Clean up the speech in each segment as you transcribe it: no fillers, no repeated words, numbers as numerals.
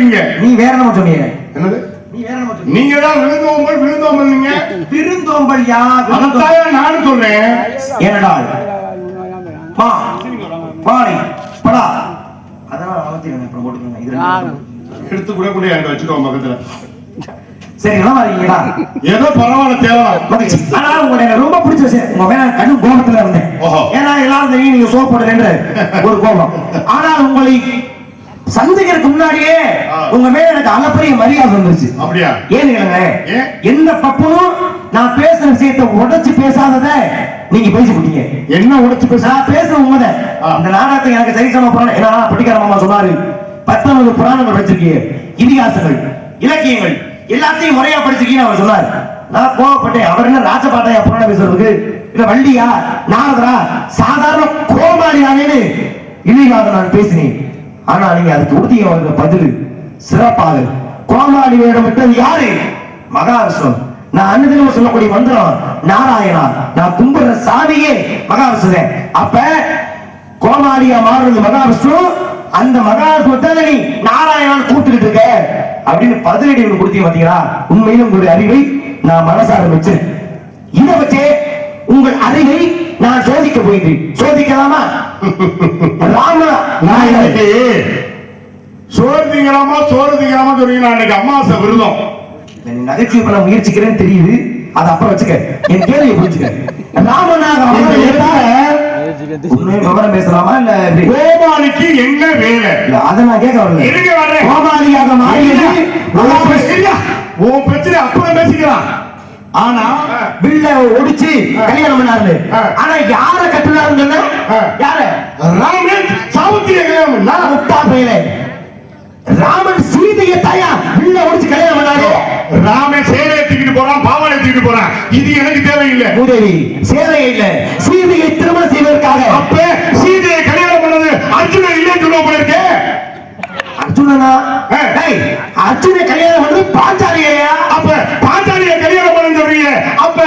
சொல்றீங்க. நீ வேற என்ன சொன்னீங்க? என்னது? நீ வேற என்ன சொன்னீங்க? நீங்க தான் விருந்தோம்பல் நீங்க. விருந்தோம்பல் யா? அதான் நானும் சொல்றேன். என்னடா மா பாடி படா அதெல்லாம் அவசியம் அப்புறம் போட்டுக்கோங்க. இது எடுத்து கூட கூட என்கிட்ட வச்சுக்கோ பக்கத்துல. சரி நல்லா இருக்கீங்களா? ஏதோ பரவாயில்ல தேவலாம். ஆனா உங்களுக்கு ரொம்ப பிடிச்ச விஷயம் உங்க மேல கடும் கோபத்துல இருந்தேன். ஏன்னா எல்லாரும் தெரியும் நீங்க சோப் போடுறேன்ற ஒரு கோபம். ஆனா உங்களை சந்திக்கிறதுக்கு முன்னாடியே உங்க மேல எனக்கு அளப்பரிய மரியாதை வந்துருச்சு. அப்படியா? ஏன்னு கேளுங்க, எந்த பப்பனும் நான் பேசுற விஷயத்தை உடைச்சு பேசாதத நீங்க பேசி விட்டீங்க. என்ன உடைச்சு பேச? நான் பேசுற உண்மைதான். இந்த நாடகத்தை எனக்கு சரிசம புராணம் ஏன்னா பட்டிக்கார மாமா சொன்னாரு 19 புராணங்கள் வச்சிருக்கீங்க, இதிகாசங்கள், இலக்கியங்கள் எல்லாத்தையும் முறையா படிச்சிருக்கீங்க அவர் சொன்னார். நான் கோவப்பட்டேன். அவர் என்ன ராஜபாட்டையா புராணம் பேசுறதுக்கு? இல்ல வள்ளியா நாரதரா சாதாரண கோமாளியானேன்னு இழிவாக நான் பேசினேன். ஆனா நீங்க அதுக்கு உறுதிய வந்த பதில் சிறப்பாக கோமாளி வேடம் விட்டது யாரு? மகாவிஷ்ணு. நான் அன்னிதினம் சொல்லக்கூடிய மந்திரம் நாராயணா. நான் கும்பிடுற சாமியே மகாவிஷ்ணு. அப்ப கோமாளியா மாறுறது மகாவிஷ்ணு. அந்த மகாவிஷ்ணு நீ நாராயணான்னு கூப்பிட்டுக்கிட்டு இருக்க அப்படின்னு பதிலடி கொடுத்தீங்க பாத்தீங்களா? உண்மையிலும் உங்களுடைய அறிவை நான் மனசார வச்சு இதை வச்சே உங்கள் அறிவை நான் சோதிக்க போயிட்டேன். சோதிக்கலாமா? ராம நான் எனக்கு சோறு திங்கலாமா சொல்றீங்க. நான் இன்னைக்கு அமாவாசை விருதம். நகைச்சுவை பண்ண முயற்சிக்கிறேன்னு தெரியுது. அதை அப்புறம் வச்சுக்க. என் கேள்வியை புரிஞ்சுக்க. ராமநாதன் விவரம் பேசலாமா இல்ல கோமாளிக்கு என்ன வேலை? அதை நான் கேட்க வரல. கோமாளியாக மாறியது உன் பிரச்சனை அப்புறம் பேசிக்கலாம். ஆனா பில்ல ஒடிச்சு கல்யாணம் பண்ணாரு. ஆனா யார கட்டுனாருன்னு யார? ராமன் சாவித்திரியை கல்யாணம் பண்ணா முட்டா பையல. ராமன் சீதையை தாயா பில்ல ஒடிச்சு கல்யாணம் பண்ணாரு. ராமன் சேலையை தூக்கிட்டு போறான், பாவாடை தூக்கிட்டு போறான். இது எனக்கு தேவையில்லை. உதவி சேலை இல்ல, சீதையை திருமணம் செய்வதற்காக. அப்ப சீதையை கல்யாணம் பண்ணது அர்ஜுனன் இல்லைன்னு சொல்ல போல இருக்கு. அர்ஜுனனா? அர்ஜுனை கல்யாணம் பண்ணது பாஞ்சாலியா? அப்ப பாஞ்சாலியை கல்யாணம் பண்ண சொல்றீங்க. அப்ப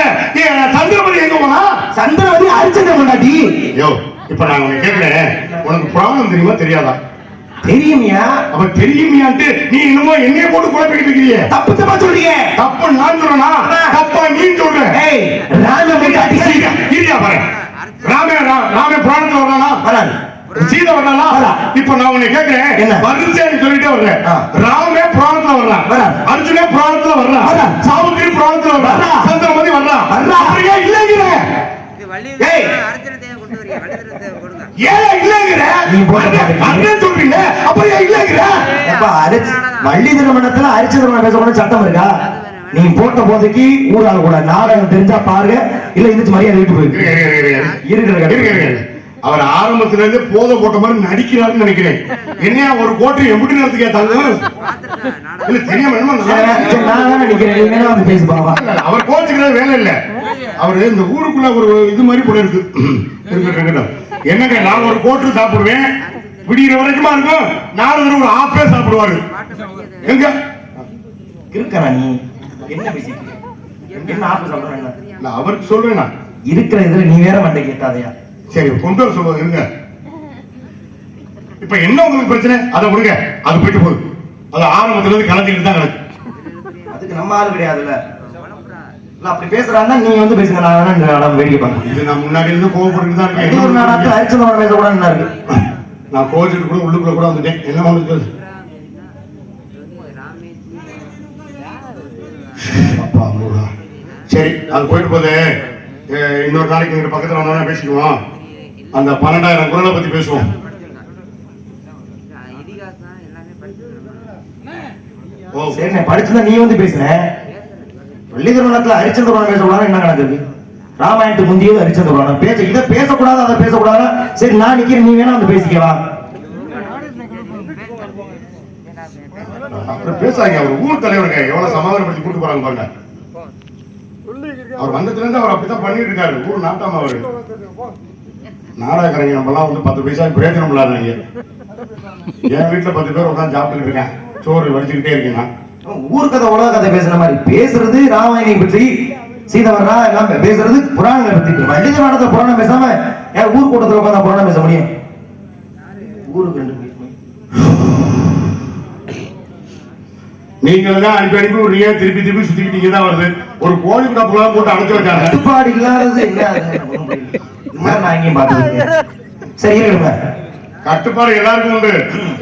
சந்திரமதி எங்க போனா? சந்திரமதி அர்ஜுன கொண்டாடி. யோ இப்ப நான் உனக்கு கேட்கிறேன், உனக்கு ப்ராப்ளம் தெரியுமா தெரியாதா? தெரியுமியா? அப்ப தெரியுமியான்ட்டு நீ இன்னுமோ என்னைய போட்டு குழப்பிக்கிட்டு இருக்கீங்க. தப்பு தப்பா சொல்றீங்க. தப்பு நான் சொல்றேனா தப்பா நீ சொல்ற? ராம இல்லையா பாரு, ராமே புராணத்துல வர்றானா? வராது. சீதை வர்றானா? இப்ப நான் உன்னை கேட்கிறேன், வரிசைன்னு சொல்லிட்டே வர்றேன். ராமே புராணத்துல வர்றான், அர்ஜுனே புராணத்துல வர்றான், சாவித்திரி புராணத்துல வர்றான், சந்திரமதி வர்றான். அப்படியே இல்லைங்கிற வள்ளி திருமணத்துல அரிச்ச திருமணம் பேசக்கூட சட்டம் இருக்கா? நீ போட்ட போதைக்கு ஊரால் கூட நாடகம் தெரிஞ்சா பாருங்க, இல்ல இருந்துச்சு மரியாதை வீட்டு போயிருக்கு. அவர் ஆரம்பத்துல இருந்து போத போட்ட மாதிரி நடிக்கிறாருன்னு நினைக்கிறேன். என்னையா ஒரு கோட்டை எப்படி நேரத்துக்கு கேட்டாங்க? இல்ல தெரியாம அவர் கோச்சுக்கிறது வேலை இல்ல. அவரு இந்த ஊருக்குள்ள ஒரு இது மாதிரி போல இருக்கு. என்னங்க நான் ஒரு கோட்டு சாப்பிடுவேன், விடிகிற வரைக்குமா இருக்கும். 4 தடவை ஒரு ஆப்பே சாப்பிடுவாரு. எங்க இருக்கா? நீ என்ன பேசிட்டு என்ன ஆப்பு சாப்பிடுறேன்? அவருக்கு சொல்றேன் நான் இருக்கிற இதுல நீ வேற மண்டை கேட்டாதையா? சரி கொண்டு வர சொல்லுவது இருங்க. இப்ப என்ன உங்களுக்கு பிரச்சனை? அதை விடுங்க, அது போயிட்டு போகுது. அது ஆரம்பத்துல இருந்து கலந்துக்கிட்டு தான் கிடக்கு. அதுக்கு நம்ம ஆளு கிடையாதுல்ல. அப்படி பேசுறாங்க நீங்க வந்து பேசுங்க. நான் வேடிக்கை பார்க்கணும். இது நான் முன்னாடி இருந்து கோவப்பட்டு தான் இருக்கேன். ஒரு நாடகத்துல அரிச்சந்திரன் பேச கூட என்ன இருக்கு? நான் கோச்சிட்டு கூட உள்ளுக்குள்ள கூட வந்துட்டேன். என்ன பண்ணுறது? சரி அது போயிட்டு போகுது. இன்னொரு நாளைக்கு எங்க பக்கத்துல வந்தோம்னா பேசிக்குவோம். அந்த 12,000 குரலை பத்தி பேசுவோம். சரி படிச்சுதான் நீ வந்து பேசுற. வள்ளி திருமணத்துல ஹரிச்சந்திரன் பேசக்கூடாது என்ன கணக்கு? ராமாயணத்துக்கு முந்தியது ஹரிச்சந்திரன் பேச இதை பேசக்கூடாது அதை பேசக்கூடாது. சரி நான் நிக்கிறேன், நீ வேணா வந்து பேசிக்கவா? பேசாங்க. அவர் ஊர் தலைவருங்க, எவ்வளவு சமாதானப்படுத்தி கூட்டு போறாங்க பாருங்க. அவர் வந்ததுல இருந்து அவர் அப்படித்தான் பண்ணிட்டு இருக்காரு. ஊர் நாட்டாம அவரு நாடகக்காரங்க நம்ம எல்லாம் வந்து 10 பைசா பிரயோஜனம் இல்லாதவங்க. என் வீட்டுல 10 பேர் உட்காந்து சாப்பிட்டு இருக்கேன், சோறு வடிச்சுக்கிட்டே இருக்கேன். ஊர் கதை உலக கதை பேசுற மாதிரி பேசுறது ராமாயணை பற்றி, சீதை வர்றா எல்லாம் பேசுறது புராணங்களை பத்தி. வள்ளி திருமணத்துல புராணம் பேசாம ஊர் கூட்டத்துல உட்காந்து புராணம் பேச முடியும்? ஊருக்கு 2 நீங்க தான் அனுப்பி விடுறீங்க, திருப்பி திருப்பி சுத்திக்கிட்டீங்க தான் வருது. ஒரு கோழி கூட புலா போட்டு அடைச்சு வச்சாங்க. கட்டுப்பாடு இல்லாதது என்ன நான் எங்கேயும் பார்த்தது. சரி இருங்க, கட்டுப்பாடு எல்லாருக்கும் உண்டு,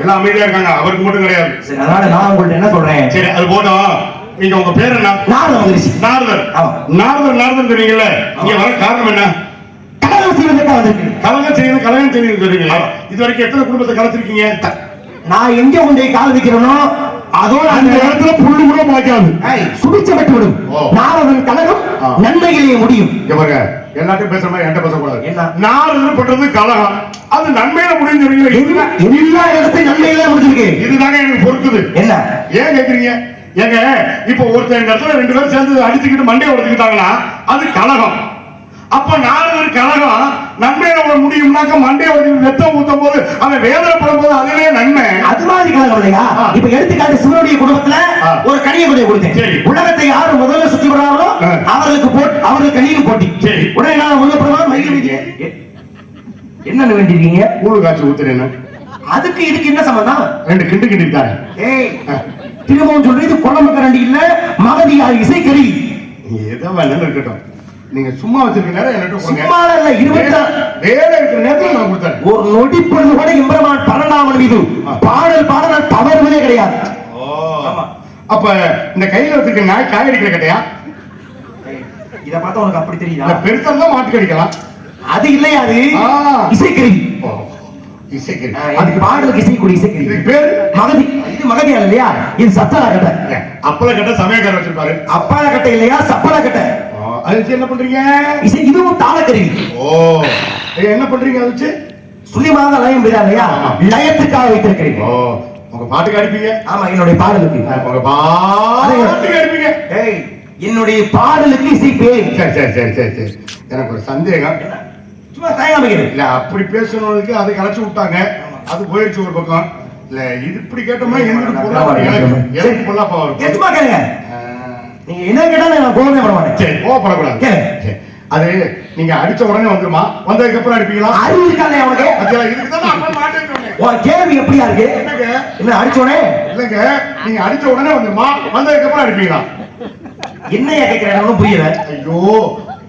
எல்லாம் அமைதியா இருக்காங்க, அவருக்கு மட்டும் கிடையாது. சரி அதனால நான் உங்கள்ட்ட என்ன சொல்றேன், சரி அது போட்டோம். நீங்க உங்க பேர் என்ன? நாரதர். நாரதர் தெரியுங்கல்ல, இங்க வர காரணம் என்ன? கலகம் செய்யணும் சொல்றீங்களா? இது வரைக்கும் எத்தனை குடும்பத்தை கலத்திருக்கீங்க? நான் எங்க உண்டை கால் வைக்கிறனோ அதோட அந்த இடத்துல புல்லு கூட பாய்க்காது, சுபிச்சப்பட்டு விடும். நாரதன் கலகம் நன்மையிலேயே முடியும். எல்லாத்தையும் பேசுற மாதிரி என்கிட்ட பேசக்கூடாது. என்ன நாரதன் பண்றது கலகம், அது நன்மையில முடிஞ்சிருக்கீங்க. எல்லா இடத்தையும் நன்மையிலே முடிஞ்சிருக்கு. இதுதாங்க எனக்கு பொறுக்குது. என்ன ஏன் கேக்குறீங்க? ஏங்க இப்ப ஒருத்தர் இடத்துல 2 பேரும் சேர்ந்து அடிச்சுக்கிட்டு மண்டையை உடைச்சுக்கிட்டாங்கன்னா அது கலகம். அப்ப நாரதர் கலகம் நன்மையில முடியும்னாக்க மண்டையை உடைச்சு ரத்தம் ஊத்தும் போது அவன் வேதனைப்படும் போது அதுவே நன்மை. அது மாதிரி கலகம் இல்லையா? இப்ப எடுத்துக்காட்டு சிவனுடைய குடும்பத்துல ஒரு கனியை கொண்டு கொடுத்தேன். உலகத்தை யாரு முதல்ல சுத்தி விடுறாங்களோ அவர்களுக்கு கனியும் போட்டி. உடனே நான் உள்ள பிரமாணம் மயில் வீதியே என்ன வேண்டியிருக்கீங்க? கூழு காய்ச்சி ஊத்துறேன். அதுக்கு இதுக்கு என்ன சம்பந்தம்? 2 கிண்டு கிண்டிட்டாரு. திரும்பவும் சொல்றது கொல்லம கரண்டி இல்ல, மகதியார் இசைக்கறி. ஏதோ வேணும் இருக்கட்டும், நீங்க சும்மா வச்சிருக்க நேரம் என்கிட்ட சும்மா இல்ல 20 வேலை இருக்கிற நேரத்துல நான் கொடுத்தேன். ஒரு நொடி பொழுது கூட இம்பரமான் 12ஆம் மீது பாடல் பாட நான் தவறுவதே கிடையாது. அப்ப இந்த கையில வச்சிருக்க நாய் காய் அடிக்கிற கட்டையா? இத பார்த்தா உனக்கு அப்படி தெரியுதா? பெருசா தான் மாட்டு கடிக்கலாம். அது இல்லையா? அது இசைக்கறி. இசைக்கறி. அதுக்கு பாடலுக்கு இசைக்கூடிய இசைக்கறி. இதுக்கு பேரு மகதி. இது மகதியா இல்லையா? இது சத்தலா கட்டை. அப்பள கட்டை சமயக்காரர் வச்சிருப்பாரு. அப்பள கட்டை இல்லையா, சப்பள கட்டை. அது என்ன பண்றீங்க? இசை இதுவும் தாளக்கருவி. என்ன பண்றீங்க? அது வச்சு சுழிமாக லயம் விடா இல்லையா, லயத்துக்காக வைத்திருக்கிறீங்க. உங்க பாட்டுக்கு அடிப்பீங்க? ஆமா, என்னுடைய பாடலுக்கு. உங்க பாட்டுக்கு அடிப்பீங்க? என்னுடைய பாடலுக்கு இசை பேர். சரி சரி சரி சரி சரி. எனக்கு ஒரு சந்தேகம். சும்மா தயங்காம இல்ல அப்படி பேசணும்னுக்கு அதை கலைச்சு விட்டாங்க, அது போயிடுச்சு ஒரு பக்கம். இல்ல இது இப்படி கேட்டோம்னா எனக்கு பொல்லாப்பா வரும். சும்மா கேளுங்க, நீங்க என்ன கேட்டாலும் நான் கோவமே பட மாட்டேன். சரி கோவப்படக்கூடாது. அது நீங்க அடிச்ச உடனே வந்துருமா? வந்ததுக்கு அப்புறம் அடிப்பீங்களா? அறிவு இருக்கானே அவனுக்கு. இதுக்குதான் அப்ப மாட்டேன். உன் கேள்வி எப்படியா இருக்கு? என்ன அடிச்ச உடனே? இல்லங்க, நீங்க அடிச்ச உடனே வந்துருமா? வந்ததுக்கு அப்புறம் அடிப்பீங்களா? என்னையா கேக்குறேன் புரியல. ஐயோ,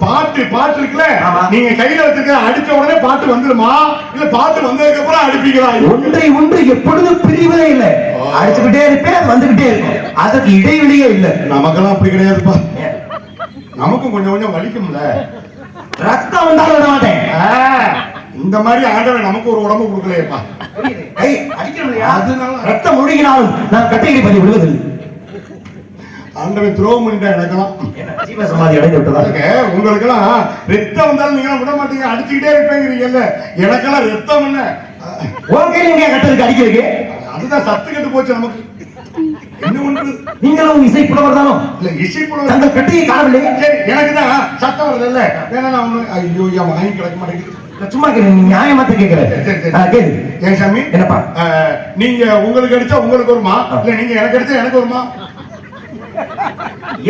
பாட்டு இருக்குல்ல, நீங்க கையில வச்சிருக்க அடிச்ச உடனே பாட்டு வந்துருமா, இல்ல பாட்டு வந்ததுக்கு அப்புறம் அடிப்பீங்களா? ஒன்று எப்பொழுதும் பிரிவதே இல்ல, அடிச்சுக்கிட்டே இருப்பேன், வந்துகிட்டே இருக்கும், அதுக்கு இடைவெளியே இல்ல. நமக்கெல்லாம் அப்படி கிடையாதுப்பா, நமக்கும் கொஞ்சம் கொஞ்சம் வலிக்கும்ல. ரத்தம் வந்தாலும் விட மாட்டேன். இந்த மாதிரி ஆண்டவன் நமக்கு ஒரு உடம்பு கொடுக்கலையப்பா. அதனால ரத்தம் ஒழுகினாலும் நான் கட்டையை பற்றி விடுவதில்லை. ஆண்டவன் துரோகம் பண்ணிட்டா எனக்கெல்லாம் ஜீவ சமாதி அடைந்து விட்டதாங்க. உங்களுக்கெல்லாம் ரத்தம் வந்தாலும் நீங்க விட மாட்டீங்க, அடிச்சுக்கிட்டே இருப்பேங்கிறீங்கல்ல. எனக்கெல்லாம் ரத்தம் என்ன ஓகே, நீங்க கட்டதுக்கு அடிக்கிறதுக்கு அதுதான் சத்து கெட்டு போச்சு நமக்கு. என்ன பண்றது? நீங்களும் இசை புலவர் தானோ? இல்ல இசை புலவர். அந்த கட்டையை காணவில்லை. சரி, எனக்கு தான் சத்தம் வருது இல்ல, வேணா நான் ஐயோ என் வாங்கி கிடக்க மாட்டேங்குது. சும்மா கேளு, நீ நியாயமாத்த கேக்குற. கேளு. ஏன் சாமி? என்னப்பா? நீங்க உங்களுக்கு அடிச்சா உங்களுக்கு வருமா, இல்ல நீங்க எனக்கு அடிச்சா எனக்கு வருமா?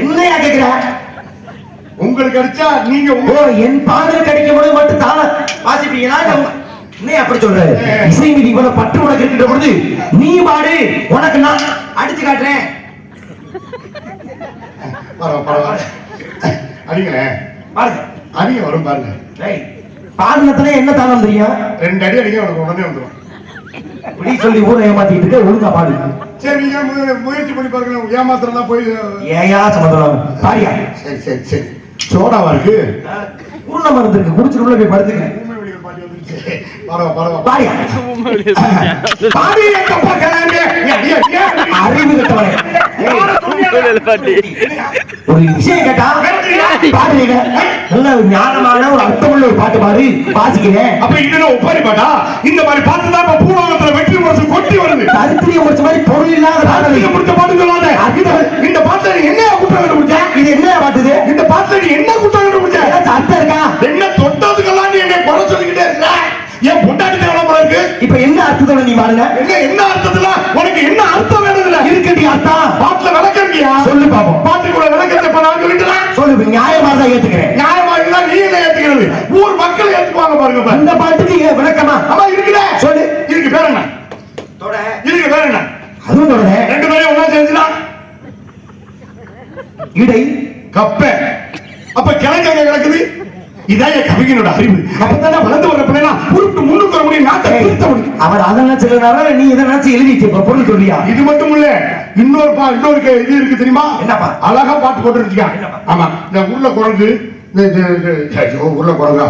என்னையா கேக்குற? உங்களுக்கு அடிச்சா நீங்க என் பாடலுக்கு அடிக்கும் போது மட்டும் தான வாசிப்பீங்களா? என்ன அப்படி சொல்றாரு? இசை மீது இவ்வளவு பற்று உனக்கு இருக்கின்ற பொழுது நீ பாடு, உனக்கு நான் அடிச்சு காட்டுறேன். அடிங்களேன், பாருங்க, அடிங்க வரும் பாருங்க. பாடலத்துல என்ன தானம் தெரியும்? 2 அடி அடிங்க உனக்கு உடனே வந்துடும். இப்படி சொல்லி ஊரை ஏமாத்திட்டு இருக்க, ஒழுங்கா பாடு. சரி, நீங்க முயற்சி பண்ணி பாருங்க. ஏமாத்திரலாம் போய் ஏயா சமதம் பாரியா? சரி சரி சரி. சோடாவா இருக்கு? பூர்ண மருந்து இருக்கு, குடிச்சிட்டு உள்ள போய் படுத்துக்க. அறிவு கட்டவனே, ஒரு விஷயம் கேட்டா பாடுறீங்க, நல்ல ஒரு ஞானமான ஒரு அர்த்தமுள்ள ஒரு பாட்டு பாரு, வாசிக்கிறேன். அப்ப இதுல ஒப்பாரி பாட்டா? இந்த மாதிரி பாட்டு தான் இப்ப பூலோகத்துல வெற்றி முரசு கொட்டி வருது. சரித்திரியம் முடிச்ச மாதிரி பொருள் இல்லாத பாடலை முடிச்ச பாட்டு சொல்லாத. இந்த பாட்டுல நீ என்ன குற்றம் கண்டுபிடிச்ச? இது என்ன பாட்டுது? இந்த பாட்டுல நீ என்ன குற்றம் கண்டுபிடிச்ச? அர்த்தம் இருக்கா? என்ன தொட்டதுக்கெல்லாம் நீ என்ன குறை சொல்லிக்கிட்டே இருக்க? ஏன் பொண்டாட்டி தேவலாம் போல இருக்கு? இப்ப என்ன அர்த்தத்தோட நீ பாருங்க. என்ன அர்த்தத்துல உனக்கு என்ன அர்த்தம் வேணும்ல? இருக்கடி அர்த்தம் பாட்டுல விளக்கறியா? சொல்லு பாப்போம். பாட்டுக்குள்ள விளக்கத்தை இப்ப நான் சொல்லிட்டேன். சொல்லு, நியாயமா தான் ஏத்துக்கிறேன். நியாயமா இருந்தா நீ என்ன ஏத்துக்கிறது? ஊர் மக்கள் ஏத்துக்குவாங்க பாருங்க. இந்த பாட்டுக்கு விளக்கமா? ஆமா இருக்குதே. சொல்லு. இருக்கு பேர் என்ன? தொட. இருக்கு பேர் என்ன? அதுவும் தொட. 2 பேரும் ஒண்ணா சேர்ந்துடா. இடை, கப்ப. அப்ப கிழங்கு எங்க கிடக்குது? இதான் என் கவிஞனோட அறிவு. அப்பதானே வளர்ந்து வர பிள்ளைலாம் உருட்டு முன்னுக்கு வர முடியும், நாட்டை திருத்த முடியும். அவர் அதை நினைச்சதுனால நீ இதை நினைச்சு எழுதிட்டு இப்ப பொருள் சொல்லியா? இது மட்டும் இல்ல, இன்னொரு இது இருக்கு தெரியுமா? என்னப்பா? அழகா பாட்டு போட்டு இருக்கியா? ஆமா, இந்த உருளை குரங்கு, உருளை குரங்கா,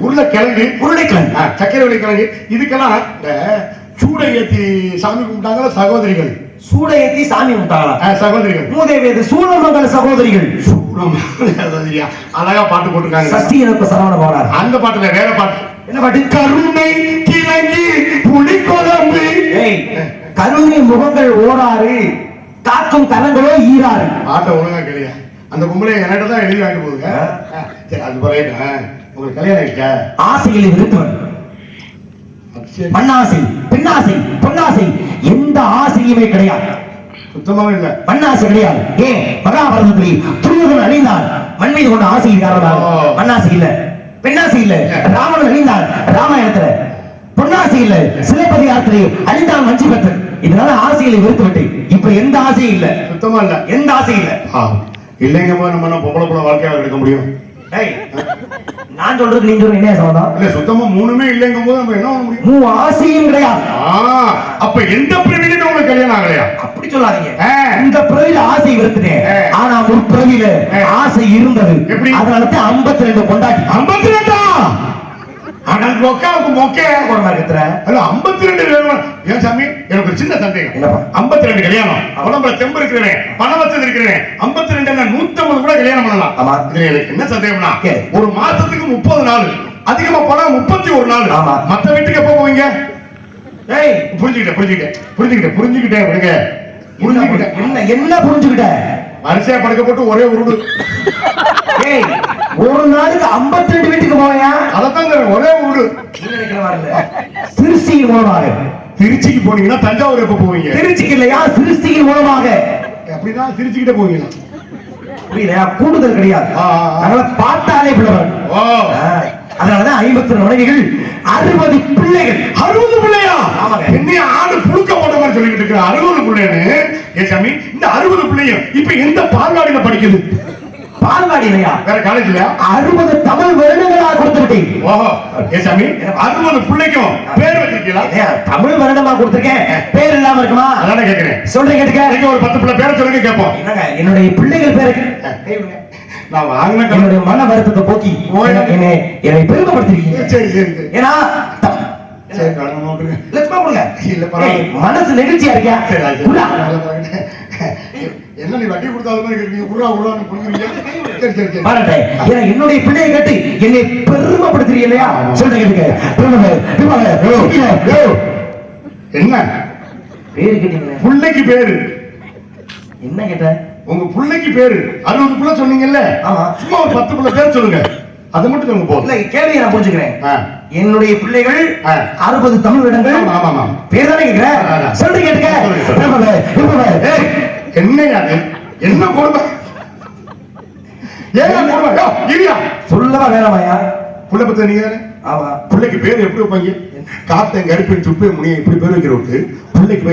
உருளைக்கிழங்கு, உருளைக்கிழங்கு, சக்கரை வள்ளி கிழங்கு, இதுக்கெல்லாம் இந்த சூடை ஏத்தி சாமி கும்பிட்டாங்களா சகோதரிகள்? சூடை ஏத்தி சாமி கும்பிட்டாங்களா சகோதரிகள்? மூதேவி சூழமங்கல சகோதரிகள். சகோதரியா, அழகா பாட்டு போட்டிருக்காங்க. சஷ்டி எனக்கு சரவண பவனார். அந்த பாட்டுல வேற பாட்டு. என்ன பாட்டு? கருணை கிழங்கு புளிக்குழம்பு. கருணை முகங்கள் ஓராறு, காக்கும் கரங்களோ ஈராறு. பாட்டை ஒழுங்கா கேளியா? அந்த பொம்பளை என்கிட்ட தான் எழுதி வாங்கி போகுங்க. சரி, அது பரவாயில்ல. உங்களுக்கு கல்யாணம் ஆயிடுச்சா? ஆசையில் விருத்தவன், மண்ணாசை, பெண்ணாசை, பொன்னாசை, எந்த ஆசையுமே கிடையாது. சுத்தமாவே இல்ல, மண்ணாசை கிடையாது. ஏன் மகாபாரதத்தில் துரியோதனன் அணிந்தார் மண் மீது கொண்ட ஆசையின் காரணமாக மண்ணாசை இல்ல, பெண்ணாசை இல்ல. ராமன் அணிந்தார் ராமாயணத்துல, பொன்னாசை இல்ல. சிலப்பதிகாரத்திலே அழிந்தால் மஞ்சு பெற்றன். இதனால ஆசைகளை வெறுத்து விட்டு இப்ப எந்த ஆசையும் இல்ல, சுத்தமா இல்ல, எந்த ஆசையும் இல்ல. இல்லைங்க போது நம்ம பொம்பளை வாழ்க்கையாக எடுக்க முடியும். நான் சொல்றது நீங்க சொல்ற என்ன சம்பந்தம்? இல்ல, சுத்தமா மூணுமே இல்லைங்கும் போது நம்ம என்ன பண்ண முடியும்? ஆசையும் கிடையாது. அப்ப எந்த பிறவிலும் உங்களுக்கு கல்யாணம் ஆகலையா? அப்படி சொல்லாதீங்க. இந்த பிறவில ஆசை இருந்துட்டேன், ஆனா ஒரு பிறவில ஆசை இருந்தது. எப்படி? அதனால 52 கொண்டாடி. 52 மொக்காவுக்கு மொக்கையா போற மாதிரி இருக்கிற 52. ஏன் சாமி, எனக்கு ஒரு சின்ன சந்தேகம். 52 கல்யாணம், உடம்புல தெம்பு இருக்கிறேன், பணம் வச்சது இருக்கிறேன், 52 150 கூட கல்யாணம் பண்ணலாம். ஆமா. இதுல எனக்கு என்ன சந்தேகம்னா, ஒரு மாசத்துக்கு 30 நாள், அதிகமா போனா 31 நாள். ஆமா. மத்த வீட்டுக்கு எப்ப போவீங்க? புரிஞ்சுக்கிட்டேன் விடுங்க. என்ன புரிஞ்சுக்கிட்ட? வரிசையா படுக்க போட்டு ஒரே உருடு. ஒரு நாளுக்கு 52 வீட்டுக்கு போவையா? அதான் ஒரே உருடு. திருச்சியின் மூலமாக. திருச்சிக்கு போனீங்கன்னா தஞ்சாவூர் எப்ப போவீங்க? திருச்சிக்கு இல்லையா, திருச்சியின் மூலமாக. அப்படிதான் திருச்சிக்கிட்ட போவீங்க. புரியலையா? கூடுதல் கிடையாது. அதனால பார்த்தாலே பிள்ளைகள். அதனாலதான் 52 மனைவிகள், 60 பிள்ளைகள். 60 பிள்ளையா? என்ன ஆடு புழுக்க போட்ட மாதிரி சொல்லிட்டு இருக்கிற 60 பிள்ளைன்னு? ஏ சாமி, இந்த 60 பிள்ளையும் இப்ப எந்த பால்வாடியில படிக்குது? பால்வாடி இல்லையா, வேற காலேஜ்ல? 60 தமிழ் வருடங்களா கொடுத்துட்டேன். ஓஹோ, ஏ சாமி, 60 பிள்ளைக்கும் பேர் வச்சிருக்கீங்களா? தமிழ் வருடமா கொடுத்திருக்கேன், பேர் இல்லாம இருக்குமா? அதான் கேக்குறேன். சொல்றேன், கேட்டுக்க. நீங்க ஒரு 10 பிள்ளை பேரை சொல்லுங்க கேட்போம். என்னங்க, என்னுடைய பிள்ளைகள் பேருக்கு நான் வாங்கின என்னுடைய மன வருத்தத்தை போக்கி என்னை பெருமைப்படுத்திருக்கீங்க. சரி சரி சரி. ஏன்னா மனசு நெகிழ்ச்சியா இருக்கியா? என்ன நீ வட்டி கொடுத்தாலும் என்னுடைய பிள்ளையை கேட்டு என்னை பெருமைப்படுத்துறீங்க இல்லையா? சொல்றேன், என்ன பேரு கேட்டீங்க? பிள்ளைக்கு பேரு என்ன கேட்ட? உங்க பிள்ளைக்கு பேரு 60 பிள்ளை சொன்னீங்கல்ல, சும்மா ஒரு 10 பிள்ளை பேர் சொல்லுங்க, அது மட்டும் சொல்லுங்க போதும். இல்ல, கேள்வியை நான் புரிஞ்சுக்கிறேன். என்னுடைய பிள்ளைகள் 60 தமிழ் வருடங்கள். ஆமா, பேர் தானே கேட்கிறேன். சொல்றேன், கேட்டுக்க. என்னையா என்ன கொடுமை? சொல்லவா வேணாமையா? புள்ள பத்த நீங்க தானே? ஆமா. பிள்ளைக்கு பேர் எப்படி வைப்பாங்க? காத்தன் கருப்பின் சுப்பை முனியை இப்படி பேர் வைக்கிறவருக்கு பிள்ளைக்கு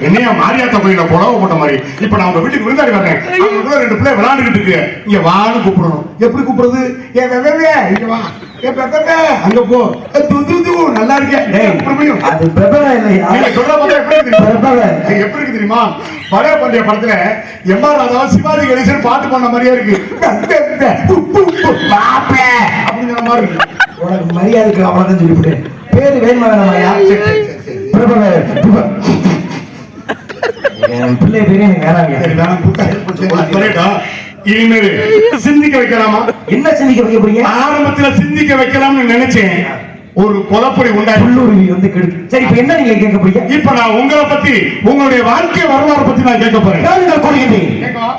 என்னையா மாரியாத்தா கோயில புடவை போட்ட மாதிரி. இப்ப நான் உங்க வீட்டுக்கு விருந்தாடி வரேன், 2 பிள்ளை விளையாண்டுகிட்டு இருக்கு, இங்க வான்னு கூப்பிடணும். எப்படி கூப்பிடுறது? இங்க வா, அங்க போ, நல்லா இருக்கேன். எப்படி இருக்கு தெரியுமா? பழைய பாண்டிய படத்துல எம்.ஆர். ராதா சிவாஜி கணேசன் பாட்டு பண்ண மாதிரியா இருக்கு. அப்படிங்கிற மாதிரி இருக்கு. உனக்கு மரியாதைக்கு அவ்வளவுதான் சொல்லிவிட்டு பேரு வேணுமா வேணாமையா? பிள்ளை பேரு இனிமேல் சிந்திக்க வைக்கலாமா? என்ன சிந்திக்க வைக்க போறீங்க? ஆரம்பத்துல சிந்திக்க வைக்கலாம்னு நினைச்சேன், ஒரு கொலப்படி உண்டாய் வந்து கெடுக்கு. சரி, இப்ப என்ன நீங்க கேட்க போறீங்க? இப்ப நான் உங்களை பத்தி, உங்களுடைய வாழ்க்கை வரலாறு பத்தி நான் கேட்க போறேன்.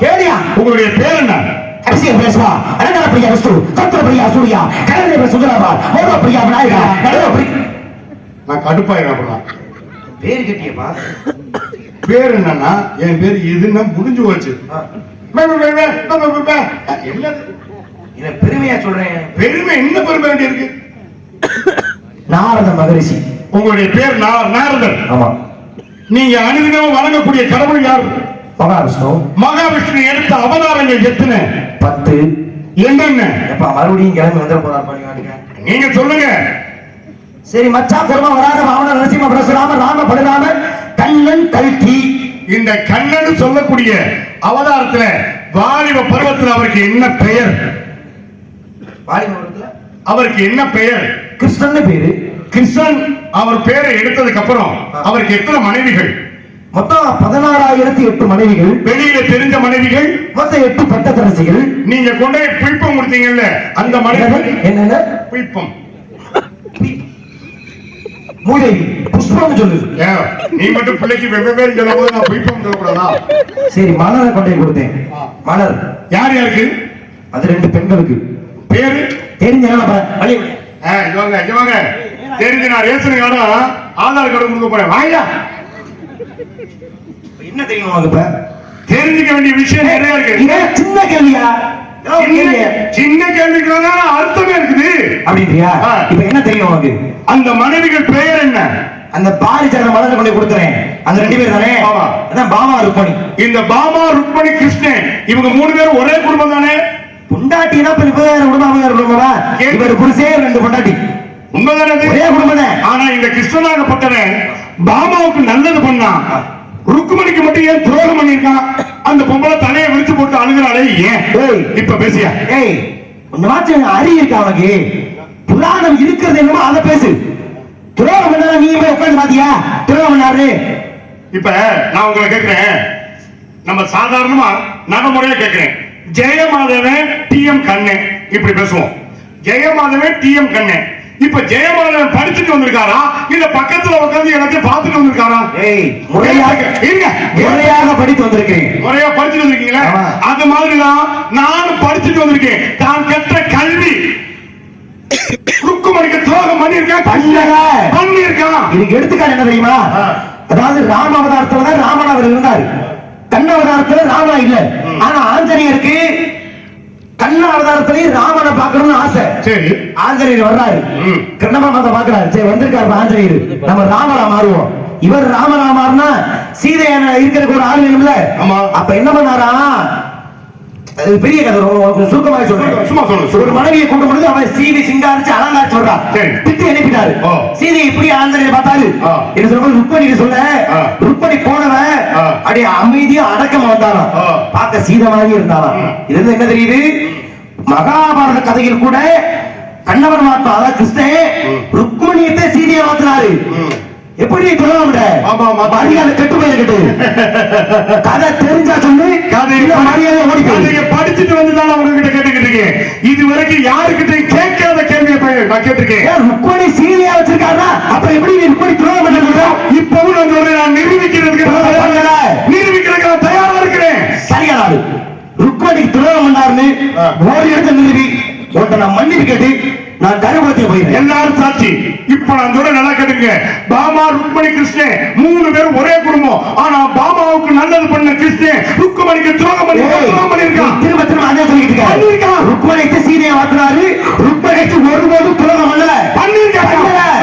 கேளியா? உங்களுடைய பேர் என்ன? அரசியல் பேசுவா, அலங்கார பிரியா விஷ்ணு, கத்திர பிரியா சூர்யா, கலைஞர சுந்தரா, மோக பிரியா விநாயகா, நான் கடுப்பாயிரம். பேரு கேட்டியப்பா? பேர் என்னன்னா, என் பேர் இதுன்னா முடிஞ்சு போச்சு. பெருமையா சொல்றேன். பெருமை என்ன பெருமை வேண்டி இருக்கு? நாரத மகரிஷி. உங்களுடைய பேர் நாரதர். ஆமா. நீங்க அனுதினமும் வணங்கக்கூடிய கடவுள் யார்? மகாவிஷ்ணு. மகாவிஷ்ணு எடுத்த அவதாரங்கள் எத்தனை? 10. என்னென்ன? எப்ப மறுபடியும் கிளம்பி வந்துட போறாரு? நீங்க சொல்லுங்க. சரி, மச்சா குருமா வராத வாமன நரசிம்ம பரசுராம ராம பலராம கண்ணன் கல்கி. இந்த கண்ணன் சொல்லக்கூடிய அவதாரத்துல வாலிப பருவத்தில் அவருக்கு என்ன பெயர்? வாலிப பருவத்துல அவருக்கு என்ன பெயர்? கிருஷ்ணன் பேரு. கிருஷ்ணன் அவர் பேரை எடுத்ததுக்கு அப்புறம் அவருக்கு எத்தனை மனைவிகள்? மொத்தம் 16,008 மனைவிகள். வெளியில தெரிஞ்ச மனைவிகள் மொத்தம் 8 பட்டத்தரசிகள். நீங்க கொண்டே புஷ்பம் கொடுத்தீங்கல்ல அந்த மனைவி என்னென்ன? புஷ்பம் மூதேவி புஷ்பம் சொல்லு. நீ மட்டும் பிள்ளைக்கு வெவ்வேறு சொல்லும் போது நான் புஷ்பம் சொல்லக்கூடாதா? சரி, மலரை கொண்டே கொடுத்தேன். மலர் யார் யாருக்கு? அது 2 பெண்களுக்கு. பேரு தெரிஞ்ச இவங்க தெரிஞ்சு நான் ரேஷன் கார்டு ஆதார் கார்டு கொடுக்க போறேன். வாயா, என்ன தெரியும் இப்ப? தெரிஞ்சுக்க வேண்டிய விஷயம் நிறைய இருக்கு. சின்ன கேள்வியா? சின்ன கேள்விக்கு அர்த்தமே இருக்குது அப்படின்றியா? இப்ப என்ன தெரியும் உனக்கு? அந்த மனைவிகள் பெயர் என்ன? அந்த பாரிஜாத மலரை கொண்டு கொடுத்துறேன். அந்த 2 பேர் தானே? அதான் பாமா ருக்மணி. இந்த பாமா ருக்மணி கிருஷ்ணன் இவங்க 3 பேரும் ஒரே குடும்பம் தானே? பொண்டாட்டினா குடும்பமா? இவர் புருஷே 2 பொண்டாட்டி. உண்மைதானே? ஒரே குடும்பம். ஆனா இந்த கிருஷ்ணனாகப்பட்டவன் பாமாவுக்கு நல்லது பண்ணா, ருக்குமணிக்கு மட்டும் ஏன் துரோகம் பண்ணிருக்கான்? அந்த பொம்பளை தலையை விரிச்சு போட்டு அழுகிறாளே ஏன்? இப்ப பேசியா? கொஞ்சமாச்சும் அறி இருக்கா அவனுக்கு? புராணம் இருக்கிறது என்னமோ அதை பேசு. துரோகம் பண்ணா நீ போய் உட்காந்து பாத்தியா? துரோகம் பண்ணாரு. இப்ப நான் உங்களை கேட்கிறேன், நம்ம சாதாரணமா நடைமுறையா கேட்கிறேன். ஜெயமாதவன் டிஎம் கண்ணன் இப்படி பேசுவோம். ஜெயமாதவன் டிஎம் கண்ணன். இப்ப ஜெயமாதவன் படிச்சுட்டு வந்திருக்காரா இல்ல பக்கத்துல உட்கார்ந்து எல்லாத்தையும் பார்த்துட்டு வந்திருக்காரா? முறையாக படித்து வந்திருக்கேன். முறையா படிச்சுட்டு வந்திருக்கீங்களா? அது மாதிரிதான் நானும் படிச்சுட்டு வந்திருக்கேன். தான் கற்ற கல்வி ருக்குமணிக்கு துரோகம் பண்ணிருக்கான். இதுக்கு எடுத்துக்காட்டு என்ன தெரியுமா? அதாவது ராம அவதாரத்துல தான் ராமன் அவர் இருந்தார். கண்ண அவதாரத்துல ராமனா இல்ல. ஆனா ஆஞ்சநேயருக்கு கண்ண அவதாரத்திலேயே ராமனை பார்க்கணும்னு ஆசை. சரி, ஆஞ்சநேயர் வர்றாரு, கிருஷ்ணமாமத்தை பாக்குறாரு. சரி, வந்திருக்காரு ஆஞ்சநேயர், நம்ம ராமனா மாறுவோம். இவர் ராமனா மாறினா சீதையான இருக்கிறதுக்கு ஒரு ஆள் வேணும்ல. அப்ப என்ன பண்ணாரா? அது பெரிய கதை, சுருக்கமாக சொல்றேன். சும்மா சொல்லு. ஒரு மனைவியை கொண்டு வந்து அவன் சீதை சிங்காரிச்சு அலங்காரிச்சு வர்றான். திட்டி அனுப்பிட்டாரு. சீதை இப்படி ஆஞ்சநேயர் பார்த்தாரு. என்ன சொல்ற? ருக்மணி சொல்ல ருக்மணி போனவன் அப்படியே அமைதியா அடக்கமா வந்தாராம். பார்க்க சீதை மாதிரி இருந்தாராம். இது என்ன தெரியுது? மகாபாரத கதையில் கூட கண்ணவர் மாத்தா அதாவது கிருஷ்ணன் ருக்மணியத்தை சீதையை மாத்தினாரு. எப்படி மரியாதை கெட்டு போயிருக்கு. கதை தெரிஞ்சா சொல்லு. மரியாதை படிச்சுட்டு வந்துதான் உங்ககிட்ட கேட்டுக்கிட்டு இருக்கேன். இது வரைக்கும் யாருக்கிட்ட கேட்காத கேள்வியை நான் கேட்டிருக்கேன். ருக்மணி சீதையா வச்சிருக்காரா? அப்ப எப்படி ருக்மணி துரோகம் பண்ண? இப்பவும் நான் நிரூபிக்கிறதுக்கு நான் தயாரா இருக்கிறேன். சரியான ருக்மணி துரோகம் பண்ணாருன்னு ஒரு இடத்துல நிறுவி உன்னை நான் மன்னிப்பு கேட்டு நான் கருவூலத்துக்கு போயிருக்கேன். எல்லாரும் சாட்சி. இப்ப நான் சொல்ல நல்லா கேட்டுங்க. பாமா ருக்மணி கிருஷ்ணன் 3 பேரும் ஒரே குடும்பம். ஆனா பாமாவுக்கு நல்லது பண்ண கிருஷ்ணன் ருக்மணிக்கு துரோகம் பண்ணிருக்கான். திரும்ப திரும்ப அதே சொல்லிட்டு இருக்கான். ருக்மணிக்கு சீதையை மாத்தினாரு. ருக்மணிக்கு ஒருபோதும் துரோகம் பண்ணல.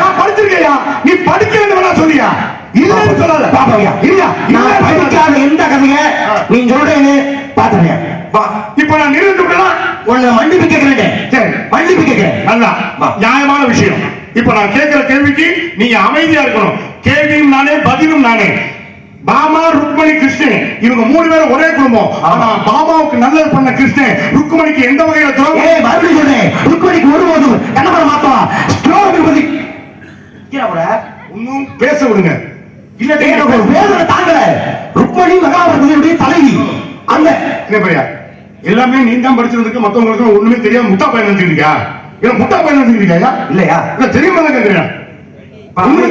நான் படிச்சிருக்கையா? நீ படிக்கிறேன்னு வேணா சொல்லியா? இல்லன்னு சொல்லாத. பாப்பாவியா? இல்ல, நான் படிக்காத எந்த கதையை நீ சொல்றேன்னு பாத்துறேன். இப்ப நான் நிரூபிக்கலாம். உன்னை மன்னிப்பு கேட்கிறேன். சரி, மன்னிப்பு கேட்கிறேன். நல்லா நியாயமான விஷயம். இப்ப நான் கேட்கிற கேள்விக்கு நீங்க அமைதியா இருக்கணும். கேள்வியும் நானே, பதிலும் நானே. பாமா ருக்மணி கிருஷ்ணன் இவங்க 3 பேரும் ஒரே குடும்பம். ஆனா பாமாவுக்கு நல்லது பண்ண கிருஷ்ணன் ருக்மணிக்கு எந்த வகையில துரோகம்? மறுபடியும் சொல்றேன், ருக்மணிக்கு ஒருபோதும் கணவரை மாத்தவா ஸ்லோகம் இன்னும் பேச விடுங்க. இல்ல வேதனை தாங்கல. ருக்மணி மகாபாரதத்துடைய தலைவி. அந்த எல்லாமே நீ தான் படிச்சிருந்துக்கு மத்தவங்களுக்கு ஒண்ணுமே தெரியாம முட்டா பையன் நினைச்சிருக்கியா? முட்டா பையன் நினைச்சிருக்கியா? இல்லையா? இல்ல தெரியாம தான் கேட்கிறேன்.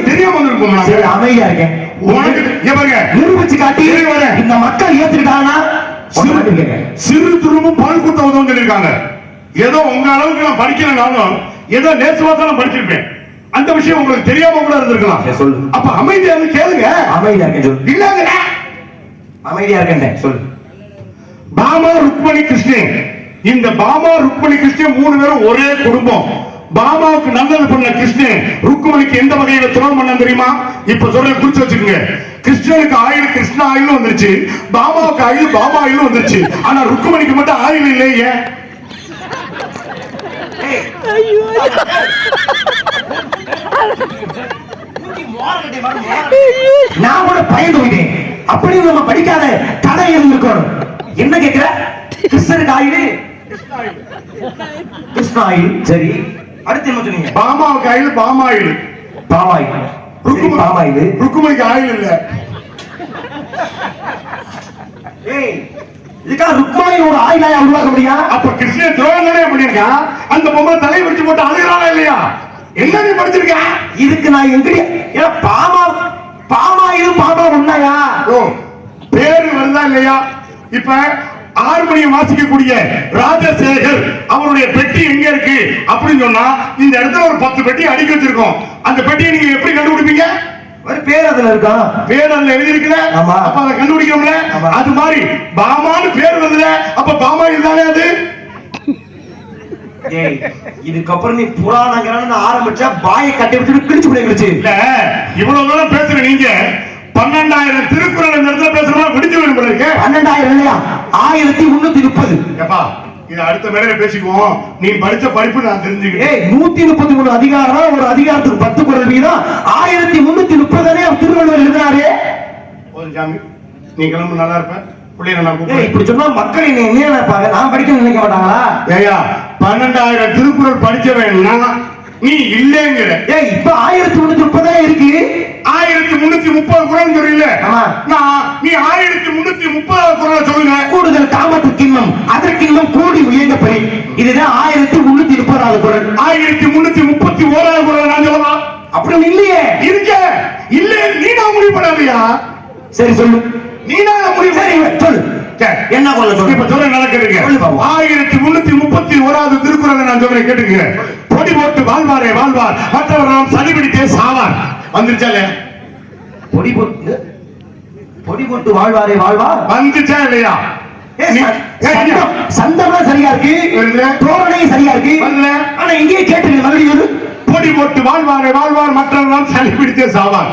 தெரியாம இருக்கும். அமைதியா இருக்கேன். நிரூபிச்சு காட்டி இந்த மக்கள் ஏத்துக்கிட்டாங்கன்னா சிறு துரும்பும் பால் கூட்ட உதவும் சொல்லியிருக்காங்க. ஏதோ உங்க அளவுக்கு நான் படிக்கலனாலும் ஏதோ நேசுவா தான் படிச்சிருப்பேன். அந்த விஷயம் உங்களுக்கு தெரியாம கூட இருந்திருக்கலாம். சொல்லு. அப்ப அமைதியா இருந்து கேளுங்க. அமைதியா இருக்கேன் சொல்லு. இல்லங்க அமைதியா இருக்கேன் சொல்லு. பாமா ருக்மணி கிருஷ்ணன். இந்த பாமா ருக்மணி கிருஷ்ணன் 3 பேரும் ஒரே குடும்பம். பாமாவுக்கு நல்லது பண்ண கிருஷ்ணன் ருக்மணிக்கு எந்த வகையில துரோகம் பண்ண தெரியுமா? இப்ப சொல்ற குறிச்சு வச்சுக்கோங்க. கிருஷ்ணனுக்கு ஆயில் கிருஷ்ண ஆயில் வந்துருச்சு, பாமாவுக்கு ஆயில் பாமா ஆயில் வந்துருச்சு. ஆனா ருக்குமணிக்கு மட்டும் ஆயில் இல்லையே. நான் கூட பயந்து விட்டேன். அப்படி நம்ம படிக்காத கதை இருக்கணும். என்ன கேட்கிற? கிருஷ்ணனுக்கு ஆயில் கிருஷ்ண ஆயில். சரி, அடுத்து என்ன சொன்னீங்க? பாமாவுக்கு oil Bama oil. Palm oil palm oil. ருக்குமணிக்கு ஆயில் இல்ல. இதுக்காக ருக்மாணியோட ஆயிலாயா உருவாக்க முடியும்? அப்ப கிருஷ்ணன் துரோகம் தானே பண்ணிருக்கான். அந்த பொம்பளை தலை வச்சு போட்டு அழுகிறாளா இல்லையா? என்ன நீ படிச்சிருக்க? இதுக்கு நான் எங்கடி பாமாயிலும் பாமா உண்மையா? ஓ, பேரு வருதா இல்லையா? இப்ப ஹார்மோனியம் வாசிக்கக்கூடிய ராஜசேகர் அவருடைய பெட்டி எங்க இருக்கு அப்படின்னு சொன்னா இந்த இடத்துல ஒரு 10 பெட்டி அடுக்கி வச்சிருக்கோம். அந்த பெட்டியை நீங்க எப்படி கண்டுபிடிப்பீங்க? ஒரு பேர் அதுல இருக்கா? பேர் அதுல எழுதி இருக்குல்ல, அப்ப அதை கண்டுபிடிக்கணும்ல. அது மாதிரி பாமான்னு பேர் வருதுல, அப்ப பாமாயில் தானே அது. இதுக்கப்புறம் நீ புராணங்கிறான்னு ஆரம்பிச்சா பாயை கட்டி விட்டு கிழிச்சு விடுச்சு. இல்ல, இவ்வளவு தூரம் பேசுற நீங்க 12,000 திருக்குறள் இந்த இடத்துல பேசுறோம் பிடிச்சு வேணும் போல இருக்கு. 12,000 இல்லையா? 1330. ஏப்பா, இது அடுத்த மேடையில பேசிக்குவோம். நீ படிச்ச படிப்பு நான் தெரிஞ்சுக்கிட்டேன். 133 அதிகாரம், ஒரு அதிகாரத்துக்கு 10 குறள் வீதம். 1330 திருவள்ளுவர் எழுதினாரு. ஒரு ஜாமி, நீ கிளம்பு, நல்லா இருப்ப. பிள்ளைங்க நான் கூப்பிடுறேன். இப்படி சொன்னா மக்கள் என்ன நினைப்பாங்க? நான் படிக்க நினைக்க மாட்டாங்களா? ஏயா, 12,000 திருக்குறள் படிச்சவன் நீ இல்லங்கிற. இப்ப 1330 இருக்கு. 1330 குறள் சொல்றீங்க. நீ 1330 குறள் சொல்லுங்க. கூடுதல் காமத்து கிண்ணம் அதற்கின்னும் கூடி உயர்ந்த பெரிய. இதுதான் 1330 குறள். 1331 குறள் நான் சொல்லலாம். அப்படி இல்லையே. இருக்க இல்ல, நீ நான் முடிவு பண்ணலையா? சரி சொல்லு. நீ நான் முடிவு சொல்லு. என்ன கொள்ள சொல்லு. இப்ப சொல்ல நடக்குதுங்க. 1331 திருக்குறளை நான் சொல்றேன், கேட்டுங்க. பொடி போட்டு வாழ்வாரே வாழ்வார், மற்றவர் நாம் சதி பிடித்தே சாவார். வந்துருச்சா இல்லையா? பொடி போட்டு வாழ்வாரே வாழ்வார் வந்துச்சா இல்லையா? சந்தமா சரியா இருக்கு, தோரணை சரியா இருக்கு. ஆனா இங்கே கேட்டு மறுபடியும் பொடி போட்டு வாழ்வாரே வாழ்வார், மற்றவர் நாம் சதி பிடித்தே சாவார்.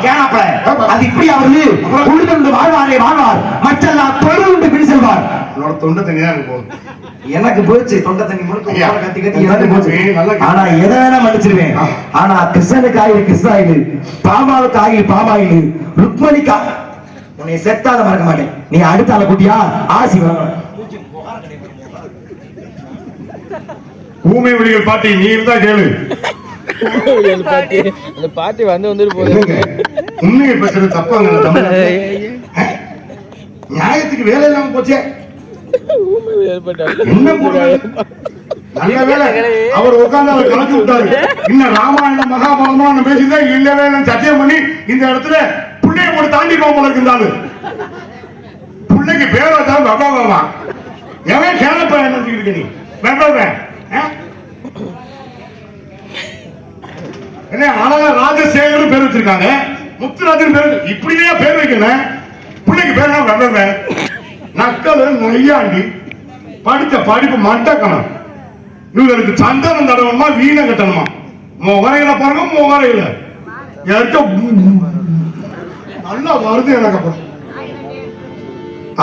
அது இப்படி அவரு உழுதுண்டு வாழ்வாரே வாழ்வார், மற்றெல்லாம் தொழுண்டு பிடி செல்வார். என்னோட தொண்டை தண்ணி தான் எனக்கு போகுது. எனக்கு போச்சு தொண்டை தண்ணி முழுக்க கத்தி கத்தி எனக்கு போச்சு. ஆனா எதை வேணா மன்னிச்சிருவேன். ஆனா கிருஷ்ணனுக்கு ஆயில் கிருஷ்ணாயில், பாமாவுக்கு ஆயில் பாமாயில், ருக்மணிக்கா உன்னை செத்தாத மறக்க மாட்டேன். நீ அடுத்த ஆளை கூட்டியா ஆசி வாங்கணும். ஊமை விழிகள் பாட்டி நீ இருந்தா கேளு. அந்த பாட்டி வந்துட்டு போகுது. உண்மையை பேசுறது தப்பாங்க. நியாயத்துக்கு வேலை இல்லாம போச்சே. என்ன நல்ல வேலை அவர் உட்கார்ந்து அவர் கலந்து விட்டாரு. இன்னும் ராமாயணம் மகாபாரதம் பேசிதான் இல்லவே சத்தியம் பண்ணி இந்த இடத்துல பிள்ளைய போட்டு தாண்டி போல இருந்தாரு. பிள்ளைக்கு பேர் வச்சாலும் வெப்பாவா எவன் கேளப்ப நினைச்சுக்கிட்டு நீ வெப்பவன் என்ன அழகா ராஜசேகர் பேர் வச்சிருக்காங்க, முத்துராஜன் பேர். இப்படியே பேர் வைக்கணும். பிள்ளைக்கு பேர் வெப்பவன் நக்கல் நையாண்டி படித்த படிப்பு மட்டக்கணும். இவங்களுக்கு சந்தனம் தடவணுமா வீணை கட்டணுமா? முகரையில பாருங்க, முகரையில நல்லா வருது எனக்கு. அப்புறம்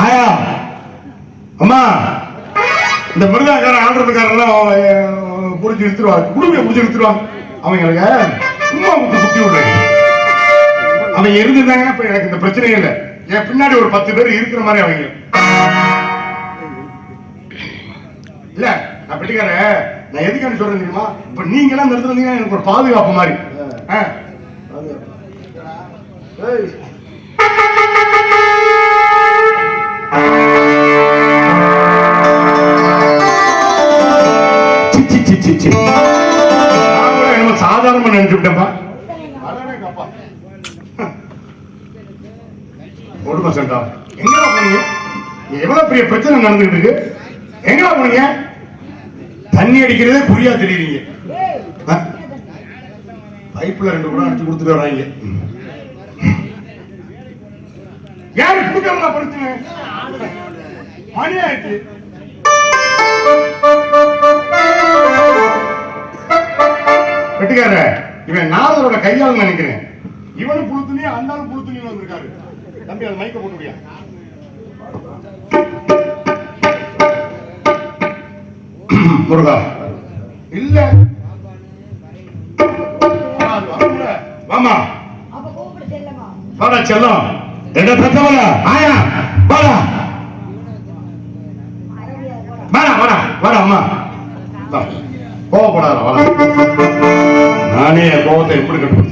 ஆயா அம்மா, இந்த மிருதாக்காரன் ஆடுறதுக்காரெல்லாம் புடிச்சு இழுத்துருவாங்க, குடுமையை புடிச்சு இழுத்துருவாங்க. அவங்களுக்கு சும்மா விட்டு சுத்தி விடுறாங்க. அவங்க இருந்திருந்தாங்கன்னா இப்ப எனக்கு இந்த பிரச்சனையே இல்லை. என் பின்னாடி ஒரு 10 பேர் இருக்கிற மாதிரி அவங்க இல்ல. நான் பெட்டிக்கார, நான் எதுக்கான சொல்றேன் தெரியுமா? இப்ப நீங்க எல்லாம் நடத்துறீங்க, எனக்கு ஒரு பாதுகாப்பு மாதிரி. சாதாரணமா நினைச்சு விட்டேன்ப்பா. எங்கடா போனீங்க? எவ்வளவு பெரிய பிரச்சனை நடந்துட்டு இருக்கு. எங்கடா போனீங்க? தண்ணி அடிக்கிறதே புரியா தெரியுறீங்க. பைப்ல 2 கூட அடிச்சு கொடுத்துட்டு வராங்க. யாரு கொடுக்கலாம் பிரச்சனை? மணி ஆயிடுச்சு. வெட்டுக்கார, இவன் நாரதரோட கையால் நினைக்கிறேன். இவனு புழு துணி, அந்தாலும் புழு துணி வந்திருக்காரு. தம்பி அது மைக்க போட்டு விடியா. முருகா இல்ல வாமா வாடா செல்லம் எங்க பெத்தவள ஆயா வாடா வாடா வாடா வாடா அம்மா கோவப்படாத வாடா. நானே கோவத்தை எப்படி கட்டுறது